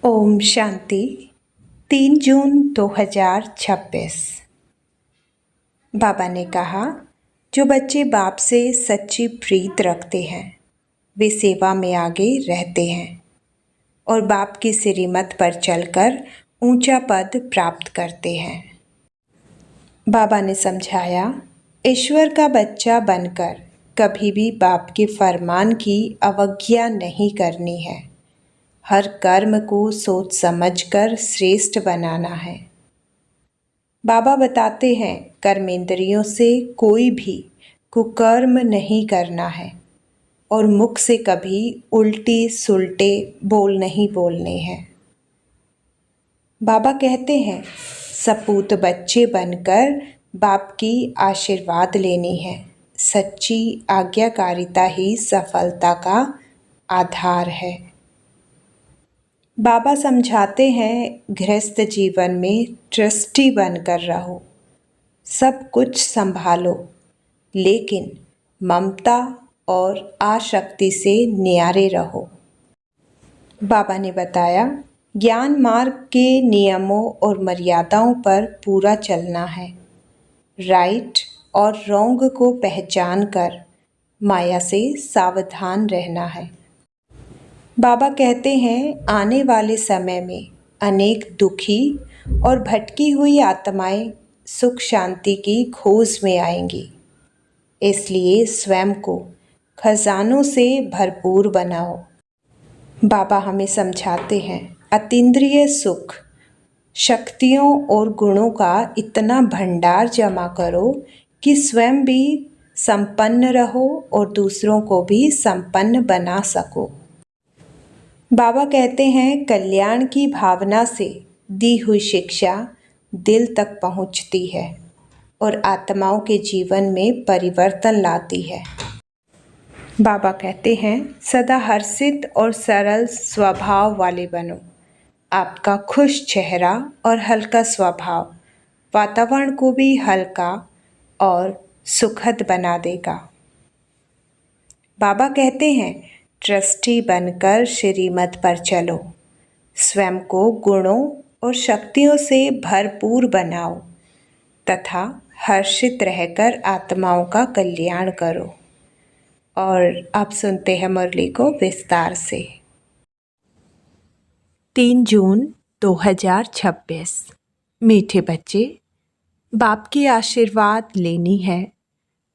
ओम शांति। 3 जून 2026। बाबा ने कहा, जो बच्चे बाप से सच्ची प्रीत रखते हैं वे सेवा में आगे रहते हैं और बाप की श्रीमत पर चलकर ऊंचा पद प्राप्त करते हैं। बाबा ने समझाया, ईश्वर का बच्चा बनकर कभी भी बाप के फरमान की अवज्ञा नहीं करनी है। हर कर्म को सोच समझकर श्रेष्ठ बनाना है। बाबा बताते हैं, कर्मेंद्रियों से कोई भी कुकर्म नहीं करना है और मुख से कभी उल्टे सुलटे बोल नहीं बोलने हैं। बाबा कहते हैं, सपूत बच्चे बनकर बाप की आशीर्वाद लेनी है। सच्ची आज्ञाकारिता ही सफलता का आधार है। बाबा समझाते हैं, गृहस्थ जीवन में ट्रस्टी बनकर रहो, सब कुछ संभालो, लेकिन ममता और आसक्ति से न्यारे रहो। बाबा ने बताया, ज्ञान मार्ग के नियमों और मर्यादाओं पर पूरा चलना है। राइट और रॉन्ग को पहचान कर माया से सावधान रहना है। बाबा कहते हैं, आने वाले समय में अनेक दुखी और भटकी हुई आत्माएं सुख शांति की खोज में आएंगी। इसलिए स्वयं को खजानों से भरपूर बनाओ। बाबा हमें समझाते हैं, अतीन्द्रिय सुख, शक्तियों और गुणों का इतना भंडार जमा करो कि स्वयं भी संपन्न रहो और दूसरों को भी संपन्न बना सको। बाबा कहते हैं, कल्याण की भावना से दी हुई शिक्षा दिल तक पहुंचती है और आत्माओं के जीवन में परिवर्तन लाती है। बाबा कहते हैं, सदा हर्षित और सरल स्वभाव वाले बनो। आपका खुश चेहरा और हल्का स्वभाव वातावरण को भी हल्का और सुखद बना देगा। बाबा कहते हैं, ट्रस्टी बनकर श्रीमत पर चलो, स्वयं को गुणों और शक्तियों से भरपूर बनाओ तथा हर्षित रहकर आत्माओं का कल्याण करो। और आप सुनते हैं मुरली को विस्तार से। 3 जून 2026। मीठे बच्चे, बाप की आशीर्वाद लेनी है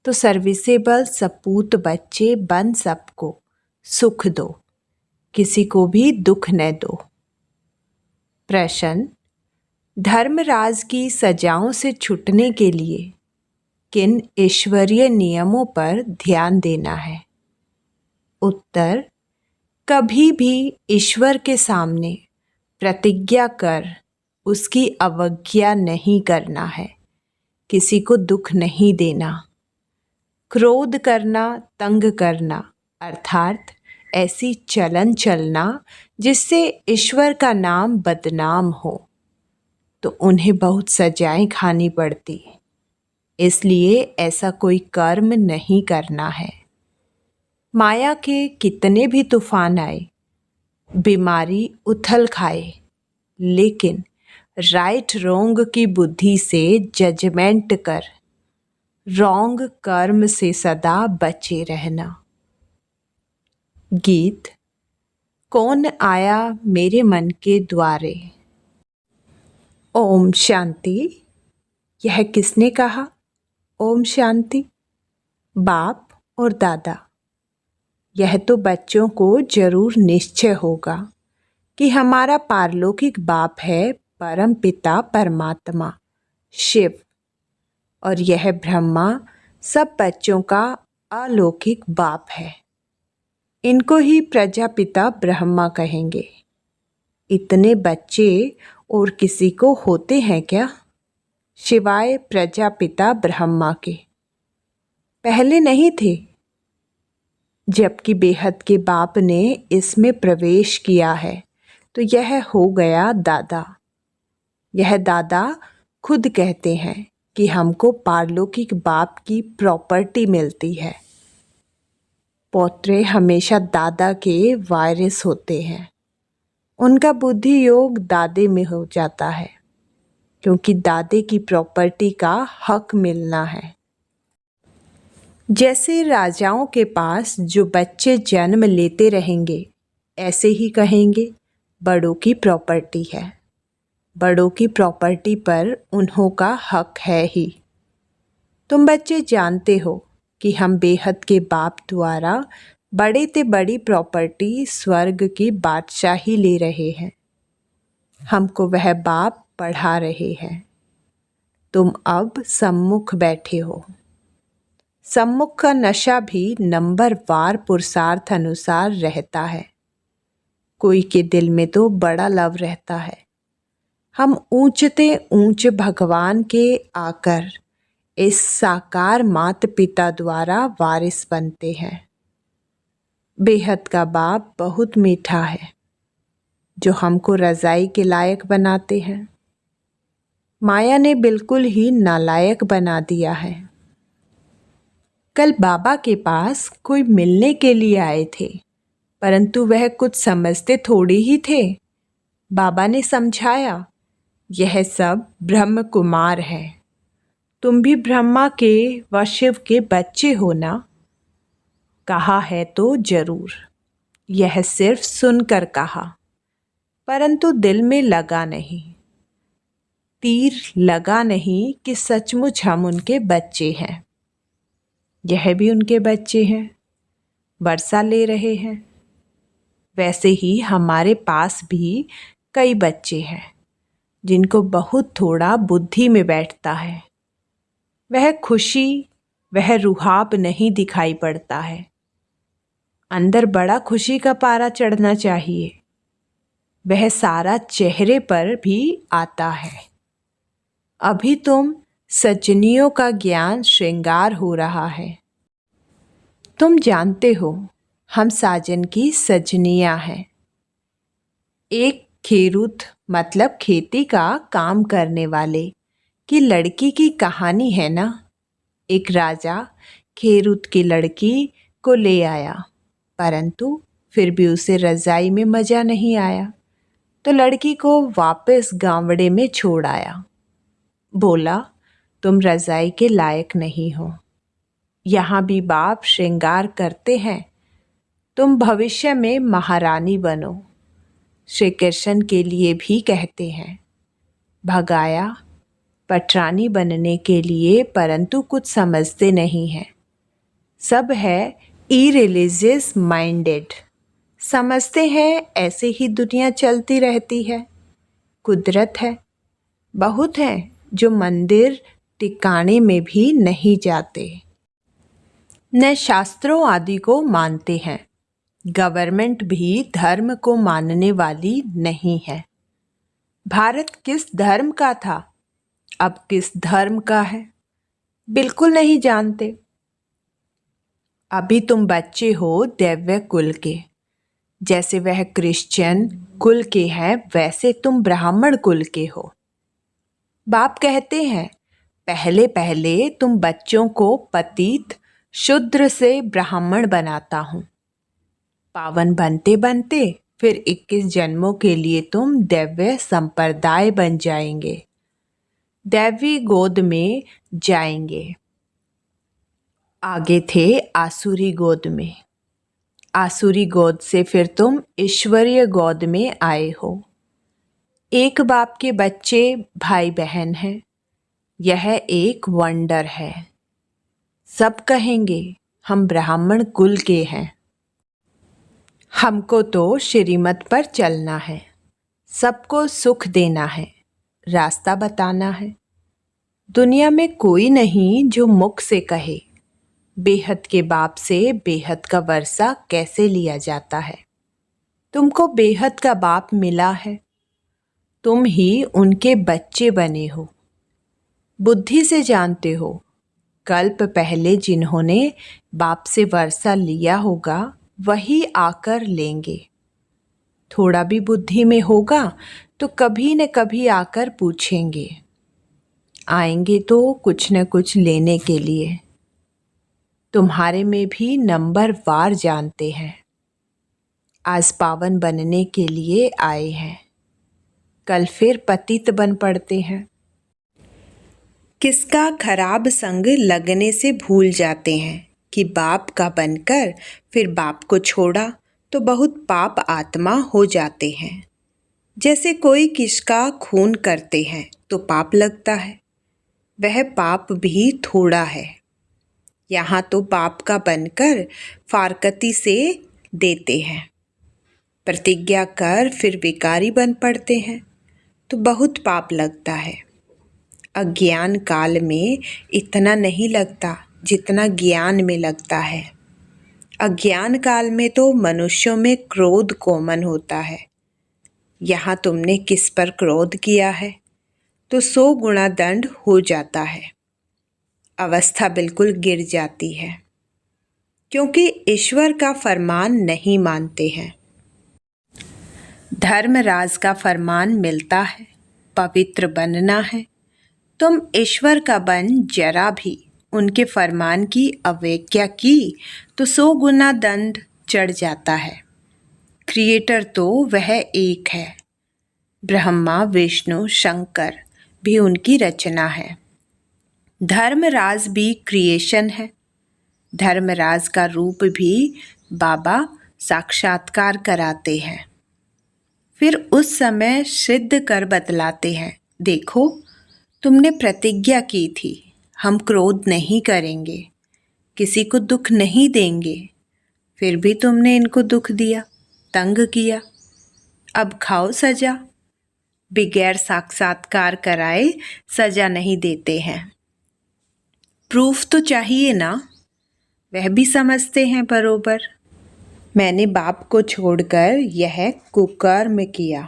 तो सर्विसेबल सपूत बच्चे बन सबको सुख दो, किसी को भी दुख न दो। प्रश्न, धर्मराज की सजाओं से छूटने के लिए किन ईश्वरीय नियमों पर ध्यान देना है? उत्तर, कभी भी ईश्वर के सामने प्रतिज्ञा कर उसकी अवज्ञा नहीं करना है। किसी को दुख नहीं देना। क्रोध करना, तंग करना अर्थात ऐसी चलन चलना जिससे ईश्वर का नाम बदनाम हो तो उन्हें बहुत सजाएं खानी पड़ती। इसलिए ऐसा कोई कर्म नहीं करना है। माया के कितने भी तूफान आए, बीमारी उथल खाए, लेकिन राइट रोंग की बुद्धि से जजमेंट कर रोंग कर्म से सदा बचे रहना। गीत, कौन आया मेरे मन के द्वारे। ओम शांति। यह किसने कहा ओम शांति? बाप और दादा। यह तो बच्चों को जरूर निश्चय होगा कि हमारा पारलौकिक बाप है परम पिता परमात्मा शिव, और यह ब्रह्मा सब बच्चों का अलौकिक बाप है। इनको ही प्रजापिता ब्रह्मा कहेंगे। इतने बच्चे और किसी को होते हैं क्या, सिवाय प्रजापिता ब्रह्मा के? पहले नहीं थे, जबकि बेहद के बाप ने इसमें प्रवेश किया है तो यह हो गया दादा। यह दादा खुद कहते हैं कि हमको पारलौकिक बाप की प्रॉपर्टी मिलती है। पोत्रे हमेशा दादा के वारिस होते हैं। उनका बुद्धि योग दादे में हो जाता है, क्योंकि दादे की प्रॉपर्टी का हक मिलना है। जैसे राजाओं के पास जो बच्चे जन्म लेते रहेंगे, ऐसे ही कहेंगे बड़ों की प्रॉपर्टी है। बड़ों की प्रॉपर्टी पर उन्हों का हक है ही। तुम बच्चे जानते हो कि हम बेहद के बाप द्वारा बड़े ते बड़ी प्रॉपर्टी स्वर्ग की बादशाही ले रहे हैं। हमको वह बाप पढ़ा रहे हैं। तुम अब सम्मुख बैठे हो। सम्मुख का नशा भी नंबरवार पुरुषार्थ अनुसार रहता है। कोई के दिल में तो बड़ा लव रहता है। हम ऊंचते ऊंच भगवान के आकर इस साकार माता पिता द्वारा वारिस बनते हैं। बेहद का बाप बहुत मीठा है, जो हमको रज़ाई के लायक बनाते हैं। माया ने बिल्कुल ही नालायक बना दिया है। कल बाबा के पास कोई मिलने के लिए आए थे, परंतु वह कुछ समझते थोड़ी ही थे। बाबा ने समझाया, यह सब ब्रह्म कुमार है। तुम भी ब्रह्मा के व शिव के बच्चे हो ना? कहा है तो जरूर, यह सिर्फ सुनकर कहा, परंतु दिल में लगा नहीं। तीर लगा नहीं कि सचमुच हम उनके बच्चे हैं। यह भी उनके बच्चे हैं, वर्षा ले रहे हैं। वैसे ही हमारे पास भी कई बच्चे हैं, जिनको बहुत थोड़ा बुद्धि में बैठता है। वह खुशी, वह रुहाब नहीं दिखाई पड़ता है। अंदर बड़ा खुशी का पारा चढ़ना चाहिए। वह सारा चेहरे पर भी आता है। अभी तुम सजनियों का ज्ञान श्रृंगार हो रहा है। तुम जानते हो हम साजन की सजनियां हैं। एक खेरुत मतलब खेती का काम करने वाले की लड़की की कहानी है ना। एक राजा खेरुत की लड़की को ले आया, परंतु फिर भी उसे रज़ाई में मज़ा नहीं आया, तो लड़की को वापस गांवड़े में छोड़ आया। बोला, तुम रज़ाई के लायक नहीं हो। यहाँ भी बाप श्रृंगार करते हैं, तुम भविष्य में महारानी बनो। श्री कृष्ण के लिए भी कहते हैं, भगाया पटरानी बनने के लिए, परंतु कुछ समझते नहीं हैं। सब है इरिलीजियस माइंडेड। समझते हैं ऐसे ही दुनिया चलती रहती है, कुदरत है। बहुत हैं जो मंदिर टिकाने में भी नहीं जाते, न शास्त्रों आदि को मानते हैं। गवर्नमेंट भी धर्म को मानने वाली नहीं है। भारत किस धर्म का था, अब किस धर्म का है, बिल्कुल नहीं जानते। अभी तुम बच्चे हो दैव्य कुल के। जैसे वह क्रिश्चियन कुल के हैं, वैसे तुम ब्राह्मण कुल के हो। बाप कहते हैं, पहले पहले तुम बच्चों को पतित शूद्र से ब्राह्मण बनाता हूँ। पावन बनते बनते फिर 21 जन्मों के लिए तुम दैव्य संप्रदाय बन जाएंगे, दैवी गोद में जाएंगे। आगे थे आसुरी गोद में, आसुरी गोद से फिर तुम ईश्वरीय गोद में आए हो। एक बाप के बच्चे भाई बहन हैं, यह एक वंडर है। सब कहेंगे हम ब्राह्मण कुल के हैं। हमको तो श्रीमत पर चलना है, सबको सुख देना है, रास्ता बताना है। दुनिया में कोई नहीं जो मुख से कहे बेहद के बाप से बेहद का वर्षा कैसे लिया जाता है। तुमको बेहद का बाप मिला है, तुम ही उनके बच्चे बने हो। बुद्धि से जानते हो, कल्प पहले जिन्होंने बाप से वर्षा लिया होगा वही आकर लेंगे। थोड़ा भी बुद्धि में होगा तो कभी न कभी आकर पूछेंगे। आएंगे तो कुछ न कुछ लेने के लिए। तुम्हारे में भी नंबर वार जानते हैं। आज पावन बनने के लिए आए हैं, कल फिर पतित बन पड़ते हैं। किसका खराब संग लगने से भूल जाते हैं कि बाप का बनकर फिर बाप को छोड़ा तो बहुत पाप आत्मा हो जाते हैं। जैसे कोई किसका खून करते हैं तो पाप लगता है, वह पाप भी थोड़ा है। यहाँ तो बाप का बनकर फारकती से देते हैं, प्रतिज्ञा कर फिर विकारी बन पड़ते हैं तो बहुत पाप लगता है। अज्ञान काल में इतना नहीं लगता जितना ज्ञान में लगता है। अज्ञान काल में तो मनुष्यों में क्रोध कॉमन होता है। यहाँ तुमने किस पर क्रोध किया है तो 100 गुना दंड हो जाता है, अवस्था बिल्कुल गिर जाती है, क्योंकि ईश्वर का फरमान नहीं मानते हैं। धर्मराज का फरमान मिलता है, पवित्र बनना है। तुम ईश्वर का बन जरा भी उनके फरमान की अवज्ञा की तो 100 गुना दंड चढ़ जाता है। क्रिएटर तो वह एक है, ब्रह्मा विष्णु शंकर भी उनकी रचना है। धर्मराज भी क्रिएशन है। धर्मराज का रूप भी बाबा साक्षात्कार कराते हैं, फिर उस समय सिद्ध कर बतलाते हैं। देखो, तुमने प्रतिज्ञा की थी हम क्रोध नहीं करेंगे, किसी को दुख नहीं देंगे, फिर भी तुमने इनको दुख दिया, तंग किया। अब खाओ सजा। बगैर साक्षात्कार कराए सजा नहीं देते हैं। प्रूफ तो चाहिए ना, वह भी समझते हैं बरोबर। मैंने बाप को छोड़कर यह कुकर्म किया।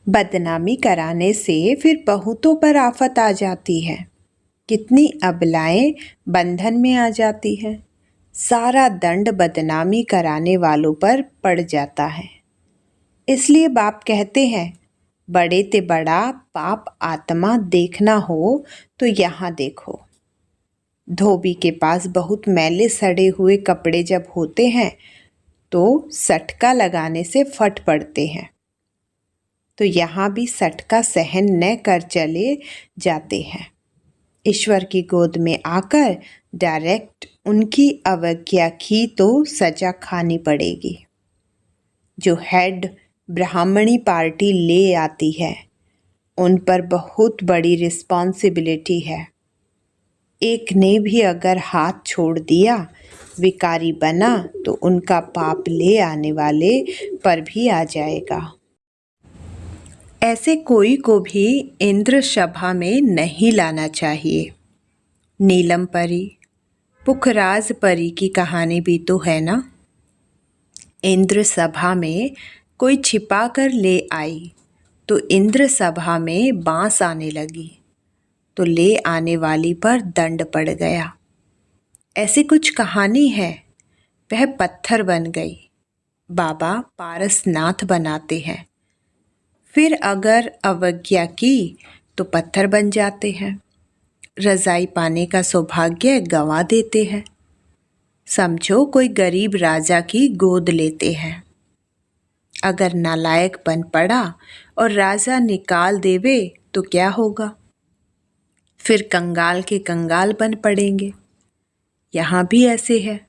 बदनामी कराने से फिर बहुतों पर आफत आ जाती है। कितनी अबलाएं बंधन में आ जाती हैं। सारा दंड बदनामी कराने वालों पर पड़ जाता है। इसलिए बाप कहते हैं, बड़े ते बड़ा पाप आत्मा देखना हो तो यहाँ देखो। धोबी के पास बहुत मैले सड़े हुए कपड़े जब होते हैं तो सटका लगाने से फट पड़ते हैं, तो यहाँ भी सटका सहन न कर चले जाते हैं। ईश्वर की गोद में आकर डायरेक्ट उनकी अवज्ञा की तो सजा खानी पड़ेगी। जो हेड ब्राह्मणी पार्टी ले आती है उन पर बहुत बड़ी रिस्पॉन्सिबिलिटी है। एक ने भी अगर हाथ छोड़ दिया, विकारी बना, तो उनका पाप ले आने वाले पर भी आ जाएगा। ऐसे कोई को भी इंद्र सभा में नहीं लाना चाहिए। नीलम परी, पुखराज परी की कहानी भी तो है ना। इंद्र सभा में कोई छिपा कर ले आई तो इंद्र सभा में बांस आने लगी, तो ले आने वाली पर दंड पड़ गया। ऐसी कुछ कहानी है। वह पत्थर बन गई। बाबा पारसनाथ बनाते हैं, फिर अगर अवज्ञा की तो पत्थर बन जाते हैं। रज़ाई पाने का सौभाग्य गंवा देते हैं। समझो कोई गरीब राजा की गोद लेते हैं। अगर नालायक बन पड़ा और राजा निकाल देवे तो क्या होगा? फिर कंगाल के कंगाल बन पड़ेंगे। यहाँ भी ऐसे है।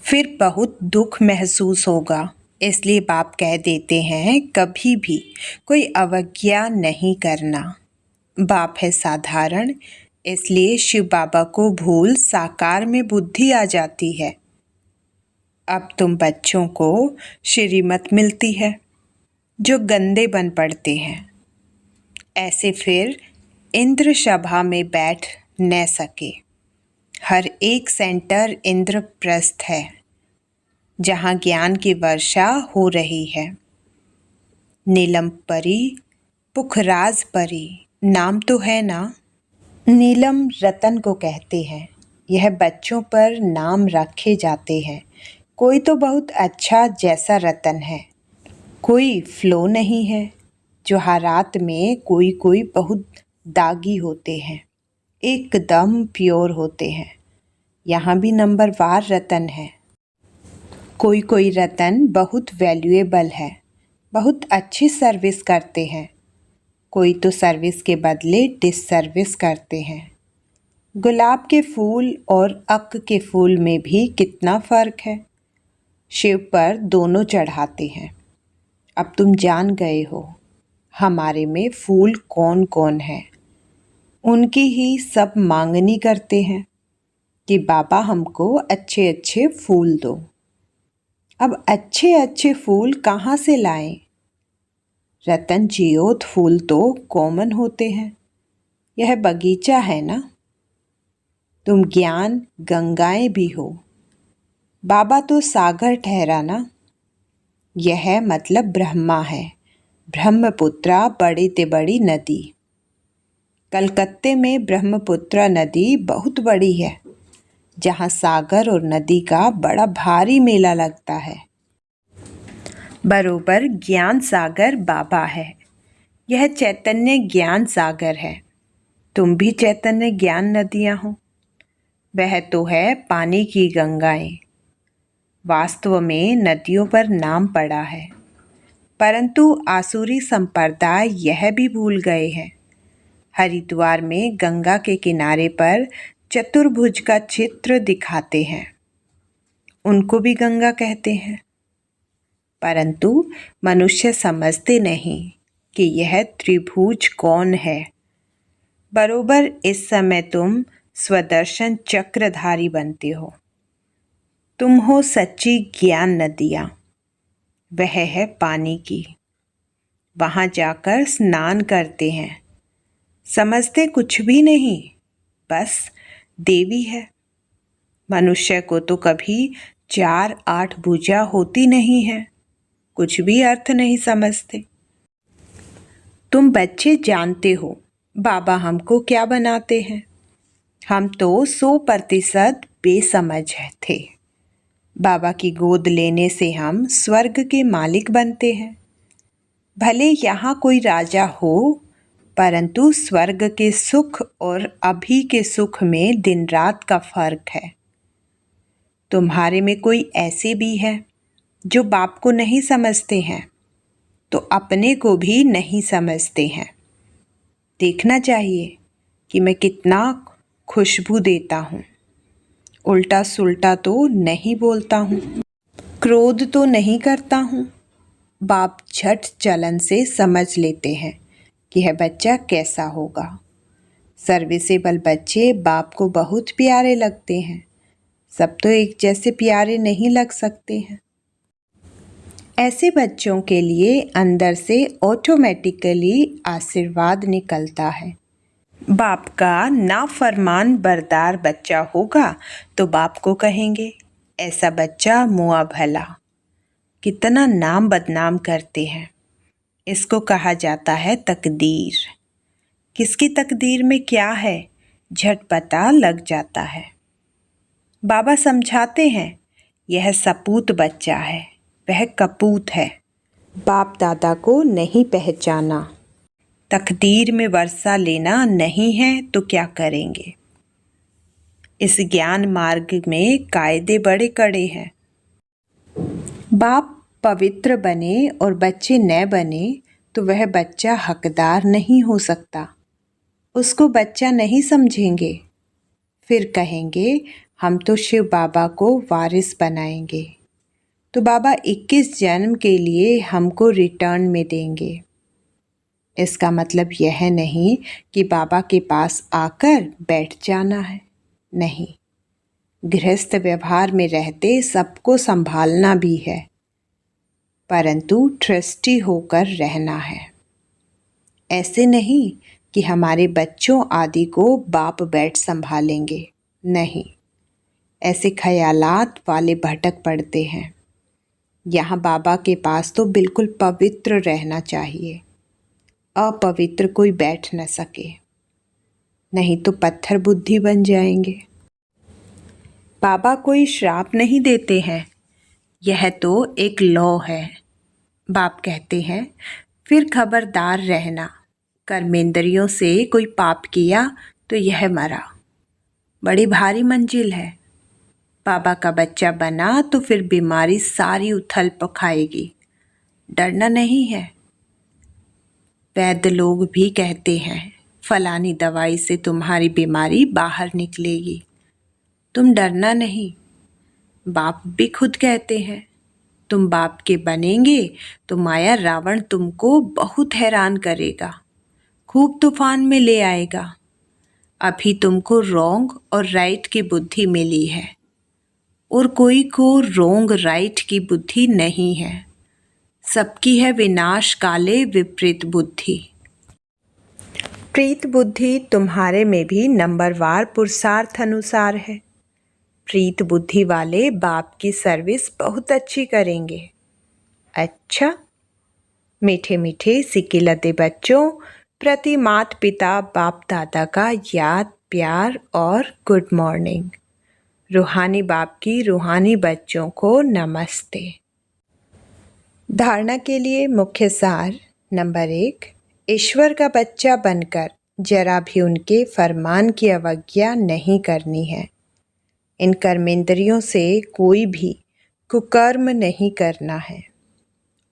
फिर बहुत दुख महसूस होगा। इसलिए बाप कह देते हैं, कभी भी कोई अवज्ञा नहीं करना। बाप है साधारण, इसलिए शिव बाबा को भूल साकार में बुद्धि आ जाती है। अब तुम बच्चों को श्रीमत मिलती है जो गंदे बन पड़ते हैं। ऐसे फिर इंद्र सभा में बैठ न सके। हर एक सेंटर इंद्रप्रस्थ है जहाँ ज्ञान की वर्षा हो रही है। नीलम परी, पुखराज परी नाम तो है ना। नीलम रतन को कहते हैं। यह बच्चों पर नाम रखे जाते हैं। कोई तो बहुत अच्छा जैसा रतन है, कोई फ्लो नहीं है। जो हालात में कोई कोई बहुत दागी होते हैं, एकदम प्योर होते हैं। यहाँ भी नंबर वार रतन है। कोई कोई रतन बहुत वैल्यूएबल है, बहुत अच्छी सर्विस करते हैं, कोई तो सर्विस के बदले डिससर्विस करते हैं। गुलाब के फूल और अक के फूल में भी कितना फ़र्क है। शिव पर दोनों चढ़ाते हैं। अब तुम जान गए हो हमारे में फूल कौन कौन है। उनकी ही सब मांगनी करते हैं कि बाबा हमको अच्छे अच्छे फूल दो। अब अच्छे अच्छे फूल कहाँ से लाएं? रतन जियोत फूल तो कॉमन होते हैं। यह बगीचा है ना। तुम ज्ञान गंगाएं भी हो। बाबा तो सागर ठहरा ना। यह मतलब ब्रह्मा है, ब्रह्मपुत्रा बड़ी ते बड़ी नदी। कलकत्ते में ब्रह्मपुत्रा नदी बहुत बड़ी है, जहाँ सागर और नदी का बड़ा भारी मेला लगता है। बरोबर ज्ञान सागर बाबा है। यह चैतन्य ज्ञान सागर है। तुम भी चैतन्य ज्ञान नदियाँ हो। वह तो है पानी की गंगाएं। वास्तव में नदियों पर नाम पड़ा है, परंतु आसुरी संप्रदाय यह भी भूल गए हैं। हरिद्वार में गंगा के किनारे पर चतुर्भुज का चित्र दिखाते हैं। उनको भी गंगा कहते हैं, परंतु मनुष्य समझते नहीं कि यह त्रिभुज कौन है। बरोबर इस समय तुम स्वदर्शन चक्रधारी बनते हो। तुम हो सच्ची ज्ञान नदियाँ। वह है पानी की। वहाँ जाकर स्नान करते हैं। समझते कुछ भी नहीं, बस देवी है। मनुष्य को तो कभी 4-8 भुजा होती नहीं है, कुछ भी अर्थ नहीं समझते। तुम बच्चे जानते हो बाबा हमको क्या बनाते हैं। हम तो 100% बेसमझ थे। बाबा की गोद लेने से हम स्वर्ग के मालिक बनते हैं। भले यहाँ कोई राजा हो, परंतु स्वर्ग के सुख और अभी के सुख में दिन रात का फर्क है। तुम्हारे में कोई ऐसे भी है जो बाप को नहीं समझते हैं, तो अपने को भी नहीं समझते हैं। देखना चाहिए कि मैं कितना खुशबू देता हूँ। उल्टा सुल्टा तो नहीं बोलता हूँ, क्रोध तो नहीं करता हूँ। बाप झट चलन से समझ लेते हैं कि यह बच्चा कैसा होगा। सर्विसेबल बच्चे बाप को बहुत प्यारे लगते हैं। सब तो एक जैसे प्यारे नहीं लग सकते हैं। ऐसे बच्चों के लिए अंदर से ऑटोमेटिकली आशीर्वाद निकलता है। बाप का नाफरमान बरदार बच्चा होगा तो बाप को कहेंगे, ऐसा बच्चा मुआ भला। कितना नाम बदनाम करते हैं। इसको कहा जाता है तकदीर। किसकी तकदीर में क्या है, झट पता लग जाता है। बाबा समझाते हैं, यह सपूत बच्चा है, वह कपूत है। बाप दादा को नहीं पहचाना। तकदीर में वर्षा लेना नहीं है तो क्या करेंगे। इस ज्ञान मार्ग में कायदे बड़े कड़े हैं। बाप पवित्र बने और बच्चे न बने तो वह बच्चा हकदार नहीं हो सकता। उसको बच्चा नहीं समझेंगे। फिर कहेंगे हम तो शिव बाबा को वारिस बनाएंगे, तो बाबा 21 जन्म के लिए हमको रिटर्न में देंगे। इसका मतलब यह नहीं कि बाबा के पास आकर बैठ जाना है, नहीं। गृहस्थ व्यवहार में रहते सबको संभालना भी है, परंतु ट्रस्टी होकर रहना है। ऐसे नहीं कि हमारे बच्चों आदि को बाप बैठ संभालेंगे, नहीं। ऐसे ख्यालात वाले भटक पड़ते हैं। यहाँ बाबा के पास तो बिल्कुल पवित्र रहना चाहिए। अपवित्र कोई बैठ न सके, नहीं तो पत्थर बुद्धि बन जाएंगे। बाबा कोई श्राप नहीं देते हैं, यह तो एक लॉ है। बाप कहते हैं फिर खबरदार रहना, कर्मेंद्रियों से कोई पाप किया तो यह मरा। बड़ी भारी मंजिल है। बाबा का बच्चा बना तो फिर बीमारी सारी उथल पखाएगी। डरना नहीं है। वैद्य लोग भी कहते हैं फलानी दवाई से तुम्हारी बीमारी बाहर निकलेगी। तुम डरना नहीं। बाप भी खुद कहते हैं तुम बाप के बनेंगे तो माया रावण तुमको बहुत हैरान करेगा, खूब तूफान में ले आएगा। अभी तुमको रोंग और राइट की बुद्धि मिली है और कोई को रोंग राइट की बुद्धि नहीं है। सबकी है विनाश काले विपरीत बुद्धि। प्रीत बुद्धि तुम्हारे में भी नंबरवार पुरुषार्थ अनुसार है। प्रीत बुद्धि वाले बाप की सर्विस बहुत अच्छी करेंगे। अच्छा, मीठे मीठे सिकिलते बच्चों प्रति माता पिता बाप दादा का याद प्यार और गुड मॉर्निंग। रूहानी बाप की रूहानी बच्चों को नमस्ते। धारणा के लिए मुख्य सार नंबर 1, ईश्वर का बच्चा बनकर जरा भी उनके फरमान की अवज्ञा नहीं करनी है। इन कर्मेंद्रियों से कोई भी कुकर्म नहीं करना है।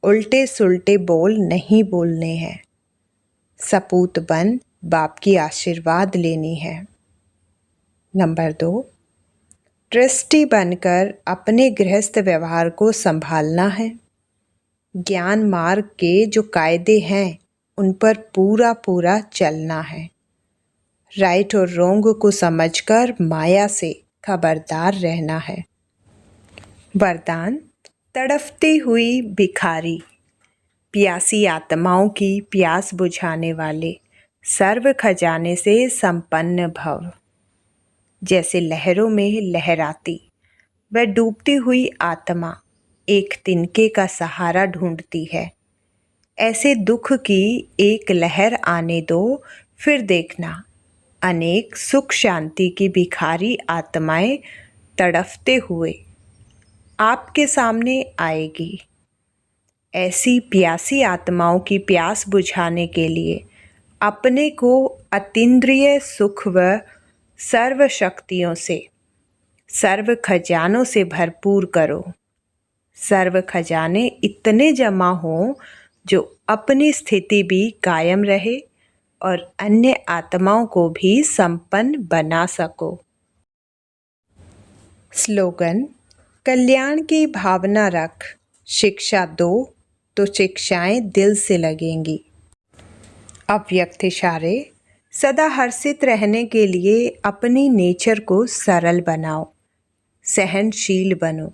उल्टे सुलटे बोल नहीं बोलने हैं। सपूत बन बाप की आशीर्वाद लेनी है। नंबर 2, ट्रस्टी बनकर अपने गृहस्थ व्यवहार को संभालना है। ज्ञान मार्ग के जो कायदे हैं उन पर पूरा पूरा चलना है। राइट और रोंग को समझकर माया से खबरदार रहना है। वरदान, तड़फती हुई भिखारी, प्यासी आत्माओं की प्यास बुझाने वाले सर्व खजाने से संपन्न भव। जैसे लहरों में लहराती वह डूबती हुई आत्मा एक तिनके का सहारा ढूंढती है, ऐसे दुख की एक लहर आने दो, फिर देखना अनेक सुख शांति की भिखारी आत्माएं तड़फते हुए आपके सामने आएगी। ऐसी प्यासी आत्माओं की प्यास बुझाने के लिए अपने को अतीन्द्रिय सुख व सर्व शक्तियों से सर्व खजानों से भरपूर करो। सर्व खजाने इतने जमा हों जो अपनी स्थिति भी कायम रहे और अन्य आत्माओं को भी संपन्न बना सको। स्लोगन, कल्याण की भावना रख, शिक्षा दो तो शिक्षाएं दिल से लगेंगी। अव्यक्त इशारे, सदा हर्षित रहने के लिए अपनी नेचर को सरल बनाओ, सहनशील बनो।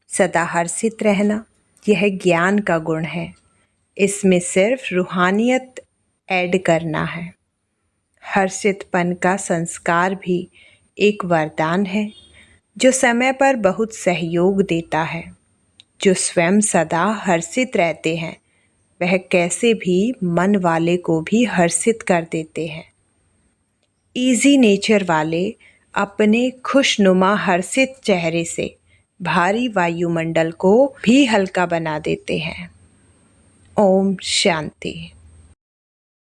सदा हर्षित रहना यह ज्ञान का गुण है। इसमें सिर्फ रूहानियत ऐड करना है। हर्षितपन का संस्कार भी एक वरदान है जो समय पर बहुत सहयोग देता है। जो स्वयं सदा हर्षित रहते हैं वह कैसे भी मन वाले को भी हर्षित कर देते हैं। इजी नेचर वाले अपने खुशनुमा हर्षित चेहरे से भारी वायुमंडल को भी हल्का बना देते हैं। ओम शांति।